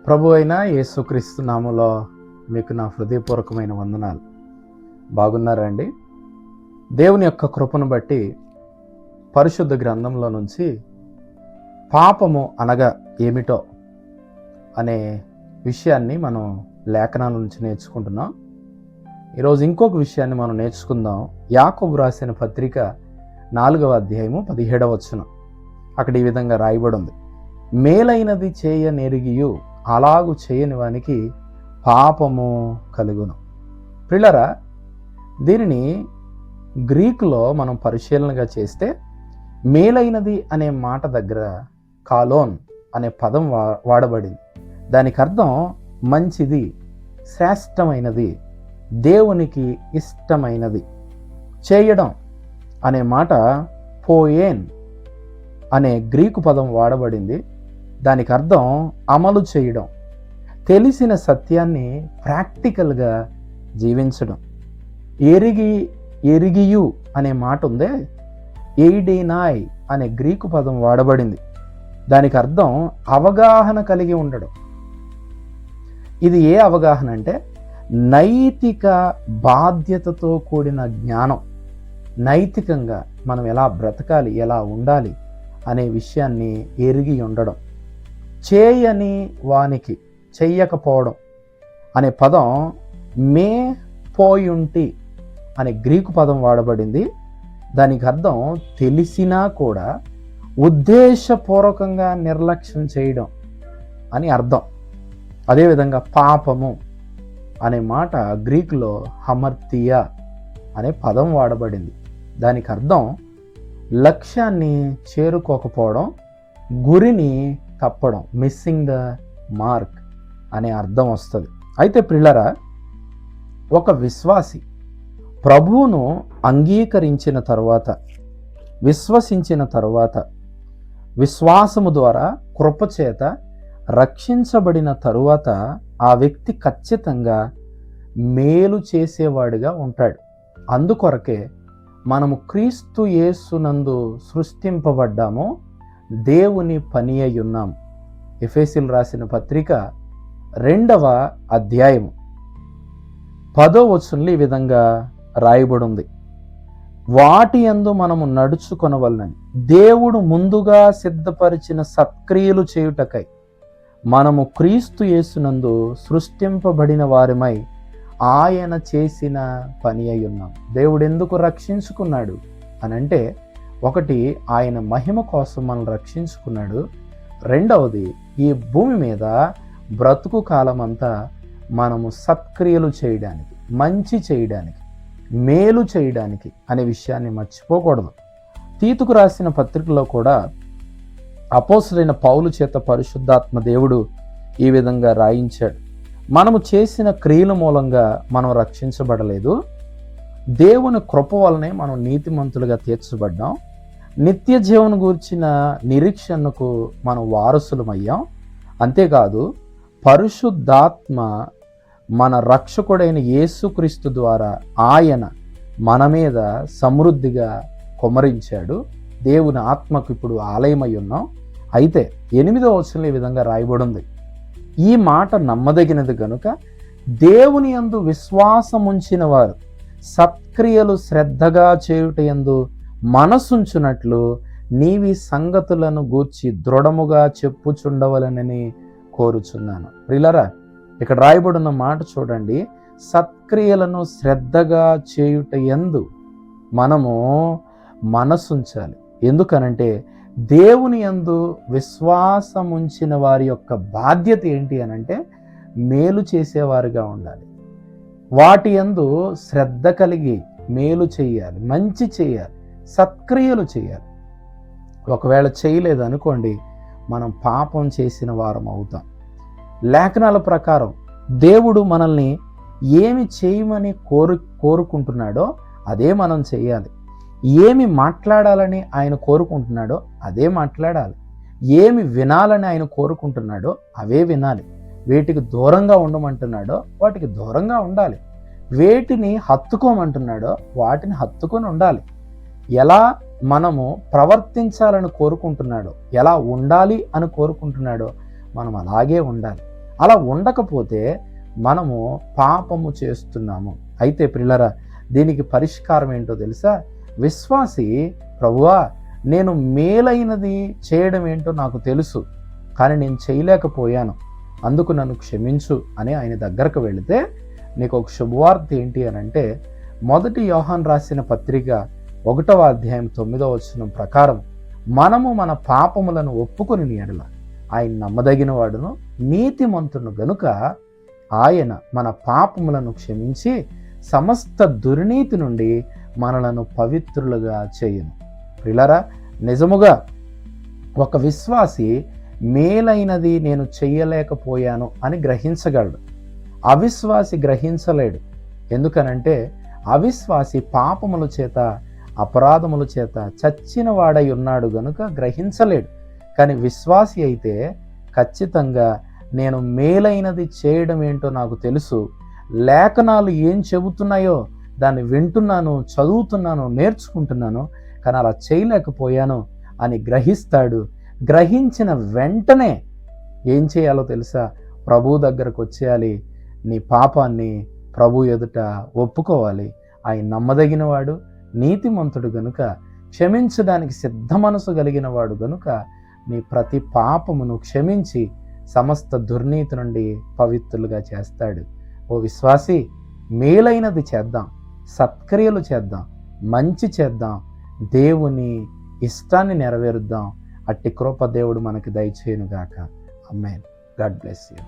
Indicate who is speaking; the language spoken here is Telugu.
Speaker 1: ప్రభు అయిన యేసుక్రీస్తు నామములో మీకు నా హృదయపూర్వకమైన వందనాలు. బాగున్నారా అండి? దేవుని యొక్క కృపను బట్టి పరిశుద్ధ గ్రంథంలో నుంచి పాపము అనగా ఏమిటో అనే విషయాన్ని మనం లేఖనాల నుంచి నేర్చుకుంటున్నాం. ఈరోజు ఇంకొక విషయాన్ని మనం నేర్చుకుందాం. యాకోబు రాసిన పత్రిక 4వ అధ్యాయము 17వ వచనం. అక్కడ ఈ విధంగా రాయబడి ఉంది, మేలైనది చేయనెరిగియు అలాగు చేయని వానికి పాపము కలుగును. ప్రియులారా, దీనిని గ్రీకులో మనం పరిశీలనగా చేస్తే మేలైనది అనే మాట దగ్గర కాలోన్ అనే పదం వాడబడింది. దానికి అర్థం మంచిది, శ్రేష్టమైనది, దేవునికి ఇష్టమైనది. చేయడం అనే మాట పోయేన్ అనే గ్రీకు పదం వాడబడింది. దానికి అర్థం అమలు చేయడం, తెలిసిన సత్యాన్ని ప్రాక్టికల్గా జీవించడం. ఎరిగియు అనే మాట ఉందే, ఎయిడేనాయ్ అనే గ్రీకు పదం వాడబడింది. దానికి అర్థం అవగాహన కలిగి ఉండడం. ఇది ఏ అవగాహన అంటే నైతిక బాధ్యతతో కూడిన జ్ఞానం. నైతికంగా మనం ఎలా బ్రతకాలి, ఎలా ఉండాలి అనే విషయాన్ని ఎరిగి ఉండడం. చేయని వానికి, చెయ్యకపోవడం అనే పదం మే పోయుంటి అనే గ్రీకు పదం వాడబడింది. దానికి అర్థం తెలిసినా కూడా ఉద్దేశపూర్వకంగా నిర్లక్ష్యం చేయడం అని అర్థం. అదేవిధంగా పాపము అనే మాట గ్రీకులో హమర్తియా అనే పదం వాడబడింది. దానికి అర్థం లక్ష్యాన్ని చేరుకోకపోవడం, గురిని తప్పడం, మిస్సింగ్ ద మార్క్ అనే అర్థం వస్తుంది. అయితే ప్రియులారా, ఒక విశ్వాసి ప్రభువును అంగీకరించిన తరువాత, విశ్వసించిన తరువాత, విశ్వాసము ద్వారా కృపచేత రక్షించబడిన తరువాత ఆ వ్యక్తి ఖచ్చితంగా మేలు చేసేవాడిగా ఉంటాడు. అందుకొరకే మనము క్రీస్తు యేసునందు సృష్టింపబడ్డాము, దేవుని పని అయి ఉన్నాం. ఎఫెసీయులకు రాసిన పత్రిక 2వ అధ్యాయము 10వ వచనంలో ఈ విధంగా రాయబడి ఉంది, వాటి యందు మనము నడుచుకొనవలనని దేవుడు ముందుగా సిద్ధపరిచిన సత్క్రియలు చేయుటకై మనము క్రీస్తు యేసునందు సృష్టింపబడిన వారిమై ఆయన చేసిన పని అయి ఉన్నాం. దేవుడు ఎందుకు రక్షించుకున్నాడు అని అంటే, ఒకటి ఆయన మహిమ కోసం మనం రక్షించుకున్నాడు. రెండవది ఈ భూమి మీద బ్రతుకు కాలం అంతా మనము సత్క్రియలు చేయడానికి, మంచి చేయడానికి, మేలు చేయడానికి అనే విషయాన్ని మర్చిపోకూడదు. తీతుకు రాసిన పత్రికలో కూడా అపోస్తలుడైన పౌలు చేత పరిశుద్ధాత్మ దేవుడు ఈ విధంగా రాయించాడు, మనము చేసిన క్రియల మూలంగా మనం రక్షించబడలేదు, దేవుని కృప వలనే మనం నీతిమంతులుగా తీర్చబడ్డాం, నిత్య జీవన గూర్చిన నిరీక్షణకు మనం వారసులమయ్యాం. అంతేకాదు పరిశుద్ధాత్మ మన రక్షకుడైన యేసుక్రీస్తు ద్వారా ఆయన మన మీద సమృద్ధిగా కుమ్మరించాడు. దేవుని ఆత్మకు ఇప్పుడు ఆలయమై ఉన్నాం. అయితే 8వ వచనంలో ఈ విధంగా రాయబడి ఉంది, ఈ మాట నమ్మదగినది గనుక దేవుని యందు విశ్వాసం ఉంచిన వారు సత్క్రియలు శ్రద్ధగా చేయుట యందు మనసుంచునట్లు నీవి సంగతులను గూర్చి దృఢముగా చెప్పుచుండవలనని కోరుచున్నాను. ప్రియులారా, ఇక్కడ రాయబడిన మాట చూడండి, సత్క్రియలను శ్రద్ధగా చేయుట యందు మనము మనసుంచాలి. ఎందుకనంటే దేవుని యందు విశ్వాసం ఉంచిన వారి యొక్క బాధ్యత ఏంటి అనంటే మేలు చేసేవారుగా ఉండాలి. వాటి యందు శ్రద్ధ కలిగి మేలు చేయాలి, మంచి చేయాలి, సత్క్రియలు చేయాలి. ఒకవేళ చేయలేదు అనుకోండి, మనం పాపం చేసిన వారం అవుతాం. లేఖనాల ప్రకారం దేవుడు మనల్ని ఏమి చేయమని కోరుకుంటున్నాడో అదే మనం చేయాలి. ఏమి మాట్లాడాలని ఆయన కోరుకుంటున్నాడో అదే మాట్లాడాలి. ఏమి వినాలని ఆయన కోరుకుంటున్నాడో అవే వినాలి. వేటికి దూరంగా ఉండమంటున్నాడో వాటికి దూరంగా ఉండాలి. వేటిని హత్తుకోమంటున్నాడో వాటిని హత్తుకొని ఉండాలి. ఎలా మనము ప్రవర్తించాలని కోరుకుంటున్నాడో, ఎలా ఉండాలి అని కోరుకుంటున్నాడో మనం అలాగే ఉండాలి. అలా ఉండకపోతే మనము పాపము చేస్తున్నాము. అయితే ప్రియులారా, దీనికి పరిష్కారం ఏంటో తెలుసా? విశ్వాసి, ప్రభువా నేను మేలైనది చేయడం ఏంటో నాకు తెలుసు, కానీ నేను చేయలేకపోయాను, అందుకు నన్ను క్షమించు అని ఆయన దగ్గరకు వెళితే నీకు ఒక శుభవార్త ఏంటి అని అంటే, మొదటి యోహాను రాసిన పత్రిక 1వ అధ్యాయం 9వ వచనం ప్రకారం మనము మన పాపములను ఒప్పుకొని ఎడల ఆయన నమ్మదగిన వాడును నీతిమంతును గనుక ఆయన మన పాపములను క్షమించి సమస్త దుర్నీతి నుండి మనలను పవిత్రులుగా చేయును. ప్రియులారా, నిజముగా ఒక విశ్వాసి మేలైనది నేను చెయ్యలేకపోయాను అని గ్రహించగలడు. అవిశ్వాసి గ్రహించలేడు. ఎందుకనంటే అవిశ్వాసి పాపముల చేత అపరాధముల చేత చచ్చిన వాడై ఉన్నాడు గనుక గ్రహించలేడు. కానీ విశ్వాసి అయితే ఖచ్చితంగా నేను మేలైనది చేయడం ఏంటో నాకు తెలుసు, లేఖనాలు ఏం చెబుతున్నాయో దాన్ని వింటున్నాను, చదువుతున్నాను, నేర్చుకుంటున్నాను, కానీ అలా చేయలేకపోయాను అని గ్రహిస్తాడు. గ్రహించిన వెంటనే ఏం చేయాలో తెలుసా? ప్రభు దగ్గరకు వచ్చేయాలి. నీ పాపాన్ని ప్రభు ఎదుట ఒప్పుకోవాలి. ఆయన నమ్మదగిన వాడు, నీతిమంతుడు గనుక క్షమించడానికి సిద్ధ మనసు కలిగిన వాడు గనుక నీ ప్రతి పాపమును క్షమించి సమస్త దుర్నీతి నుండి పవిత్రులుగా చేస్తాడు. ఓ విశ్వాసి, మేలైనది చేద్దాం, సత్క్రియలు చేద్దాం, మంచి చేద్దాం, దేవుని ఇష్టాన్ని నెరవేరుద్దాం. అట్టి కృప దేవుడు మనకి దయచేయునుగాక. ఆమేన్. God bless you.